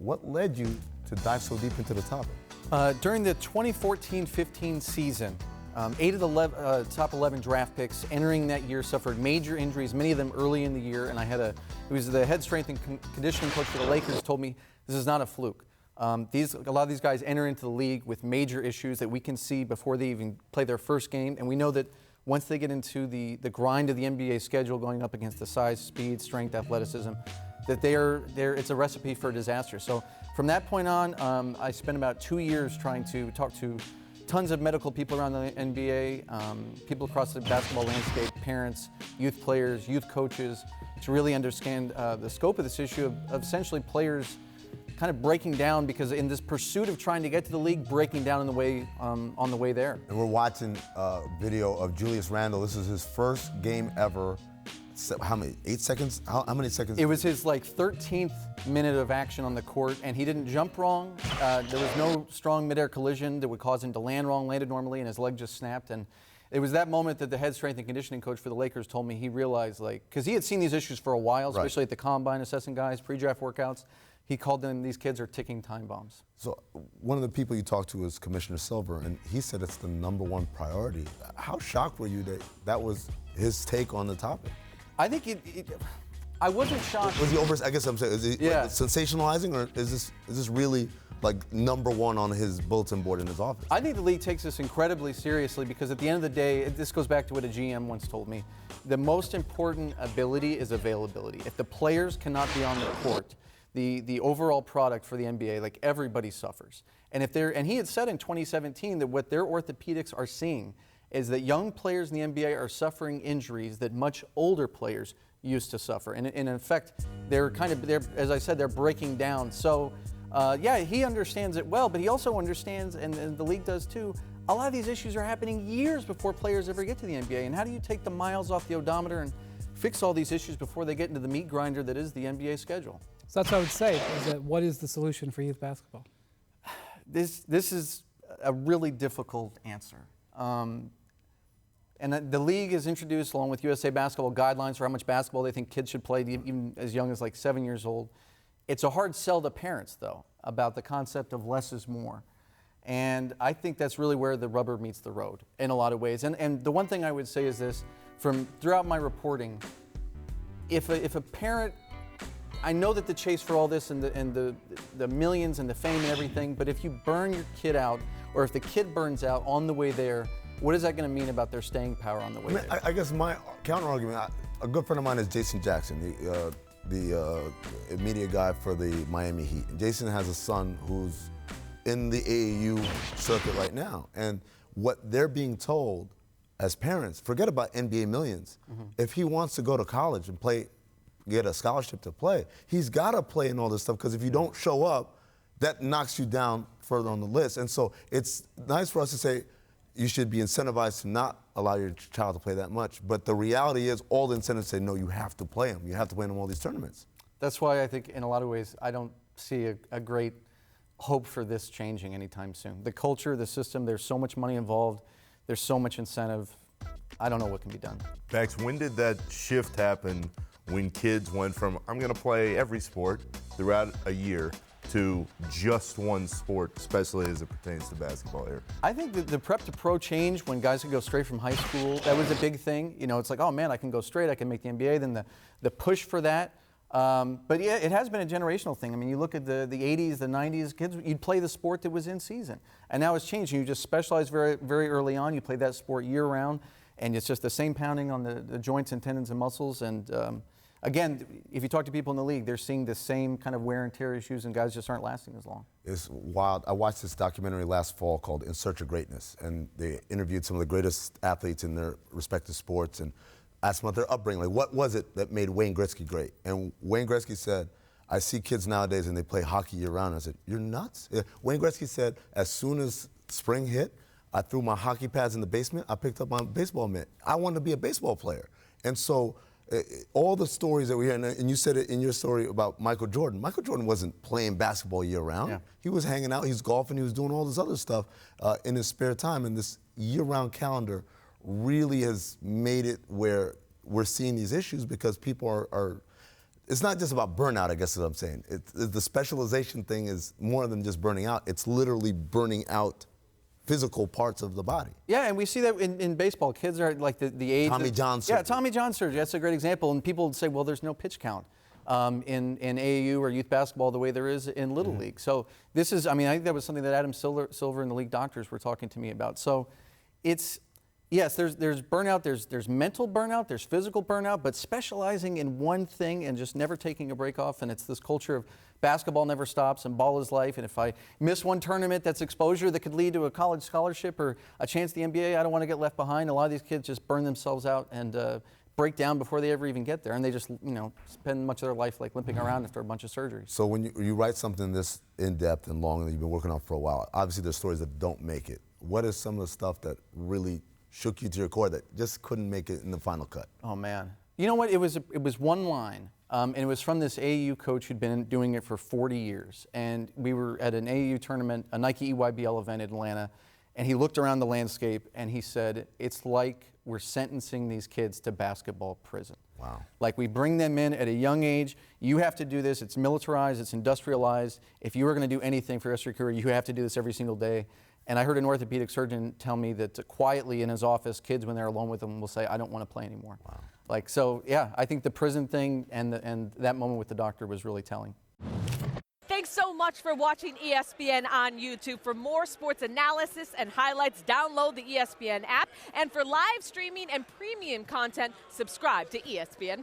What led you to dive so deep into the topic? During the 2014-15 season, 8 of the top 11 draft picks entering that year suffered major injuries, many of them early in the year, and it was the head strength and conditioning coach for the Lakers told me this is not a fluke. A lot of these guys enter into the league with major issues that we can see before they even play their first game, and we know that once they get into the grind of the NBA schedule, going up against the size, speed, strength, athleticism, that it's a recipe for disaster. So from that point on, I spent about 2 years trying to talk to tons of medical people around the NBA, people across the basketball landscape, parents, youth players, youth coaches, to really understand the scope of this issue of essentially players kind of breaking down, because in this pursuit of trying to get to the league, breaking down on the way there. And we're watching a video of Julius Randle. This is his first game ever. How many? 8 seconds? How many seconds? It was his 13th minute of action on the court, and he didn't jump wrong. There was no strong midair collision that would cause him to land wrong, landed normally, and his leg just snapped. And it was that moment that the head strength and conditioning coach for the Lakers told me he realized, because he had seen these issues for a while, especially at the combine, assessing guys, pre-draft workouts. He called them, these kids are ticking time bombs. So one of the people you talked to was Commissioner Silver, and he said it's the #1 priority. How shocked were you that that was his take on the topic? I think I wasn't shocked. Was he I guess I'm saying, is he sensationalizing, or is this really #1 on his bulletin board in his office? I think the league takes this incredibly seriously, because at the end of the day, this goes back to what a GM once told me. The most important ability is availability. If the players cannot be on the court, the overall product for the NBA, everybody suffers. And he had said in 2017 that what their orthopedics are seeing is that young players in the NBA are suffering injuries that much older players used to suffer. And in effect, as I said, they're breaking down. So he understands it well, but he also understands, and the league does too, a lot of these issues are happening years before players ever get to the NBA. And how do you take the miles off the odometer and fix all these issues before they get into the meat grinder that is the NBA schedule? So that's what I would say, is that what is the solution for youth basketball? This is a really difficult answer. And the league has introduced, along with USA Basketball, guidelines for how much basketball they think kids should play, even as young as 7 years old. It's a hard sell to parents, though, about the concept of less is more. And I think that's really where the rubber meets the road in a lot of ways. And the one thing I would say is this, throughout my reporting, if a parent, I know that the chase for all this and the millions and the fame and everything, but if you burn your kid out, or if the kid burns out on the way there, what is that going to mean about their staying power on the way there? I guess my counter-argument, a good friend of mine is Jason Jackson, the media guy for the Miami Heat. And Jason has a son who's in the AAU circuit right now. And what they're being told as parents, forget about NBA millions. Mm-hmm. If he wants to go to college and get a scholarship to play, he's got to play in all this stuff, because if you don't show up, that knocks you down further on the list. And so it's nice for us to say you should be incentivized to not allow your child to play that much. But the reality is all the incentives say, no, you have to play him. You have to play him in all these tournaments. That's why I think in a lot of ways I don't see a great hope for this changing anytime soon. The culture, the system, there's so much money involved. There's so much incentive. I don't know what can be done. Bax, when did that shift happen when kids went from, I'm going to play every sport throughout a year, to just one sport, especially as it pertains to basketball here? I think that the prep to pro changed when guys could go straight from high school. That was a big thing. It's like, oh man, I can go straight, I can make the NBA. Then the push for that. But yeah, it has been a generational thing. I mean, you look at the 80s, the 90s, kids, you'd play the sport that was in season. And now it's changed. You just specialize very, very early on. You play that sport year round, and it's just the same pounding on the joints and tendons and muscles. And again, if you talk to people in the league, they're seeing the same kind of wear and tear issues, and guys just aren't lasting as long. It's wild. I watched this documentary last fall called In Search of Greatness, and they interviewed some of the greatest athletes in their respective sports and asked them about their upbringing. Like, what was it that made Wayne Gretzky great? And Wayne Gretzky said, I see kids nowadays and they play hockey year-round. I said, you're nuts? Yeah. Wayne Gretzky said, as soon as spring hit, I threw my hockey pads in the basement, I picked up my baseball mitt. I wanted to be a baseball player. And so all the stories that we hear, and you said it in your story about Michael Jordan. Michael Jordan wasn't playing basketball year-round. Yeah. He was hanging out, he was golfing, he was doing all this other stuff in his spare time. And this year-round calendar really has made it where we're seeing these issues because people are it's not just about burnout, I guess is what I'm saying. The specialization thing is more than just burning out. It's literally burning out physical parts of the body. Yeah, and we see that in baseball. Kids are like the age. Tommy John surgery. Yeah, Tommy John surgery. That's a great example. And people would say, well, there's no pitch count in AAU or youth basketball the way there is in Little League. So this is, I mean, I think that was something that Adam Silver and the league doctors were talking to me about. So it's, yes, there's burnout, there's mental burnout, there's physical burnout, but specializing in one thing and just never taking a break off, and it's this culture of basketball never stops and ball is life, and if I miss one tournament, that's exposure that could lead to a college scholarship or a chance at the NBA, I don't want to get left behind. A lot of these kids just burn themselves out and break down before they ever even get there, and they just, spend much of their life like limping around after a bunch of surgeries. So when you write something this in-depth and long that you've been working on for a while, obviously there's stories that don't make it. What is some of the stuff that really shook you to your core that just couldn't make it in the final cut? Oh man, you know what? It was one line, and it was from this AAU coach who'd been doing it for 40 years. And we were at an AAU tournament, a Nike EYBL event in Atlanta, and he looked around the landscape and he said, "It's like we're sentencing these kids to basketball prison." Wow. Like we bring them in at a young age. You have to do this. It's militarized. It's industrialized. If you were going to do anything for the rest of your career, you have to do this every single day. And I heard an orthopedic surgeon tell me that quietly in his office, kids, when they're alone with him, will say, "I don't want to play anymore." Wow. Like, so, yeah, I think the prison thing and that moment with the doctor was really telling. Thanks so much for watching ESPN on YouTube. For more sports analysis and highlights, download the ESPN app. And for live streaming and premium content, subscribe to ESPN+.